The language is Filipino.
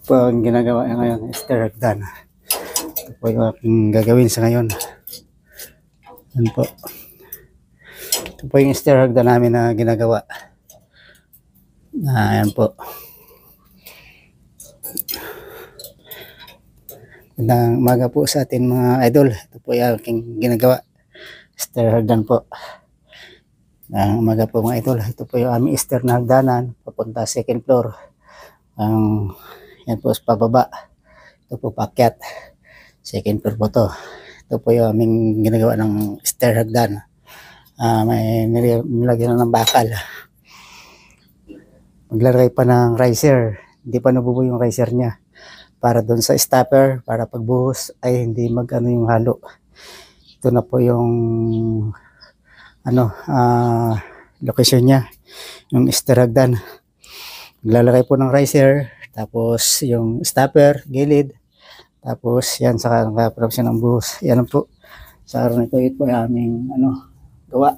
po ang ginagawa ngayon, stair hagdan. Ito po yung aking gagawin sa ngayon. Yan po. Ito po yung stair hagdan namin na ginagawa. Ayan po. Magandang umaga po sa atin mga idol. Ito po yung aking ginagawa. Stair hagdan po. Magandang umaga po mga idol. Ito po yung aming stair na hagdanan. Papunta second floor. Yan po sa pababa. Ito po paakyat. Second floor po to. Ito po yung aming ginagawa ng stair hagdan. May nilagyan na ng bakal. Maglalagay pa ng riser. Hindi pa nabubuo yung riser niya. Para doon sa stopper, para pagbuhos ay hindi mag-ano yung halo. Ito na po yung location niya. Yung stair hagdan. Maglalagay po ng riser. Tapos yung stopper, gilid. Tapos yan, saka nakaproduction ng buhos. Yan po. Sa araw nito, ito ay aming gawa.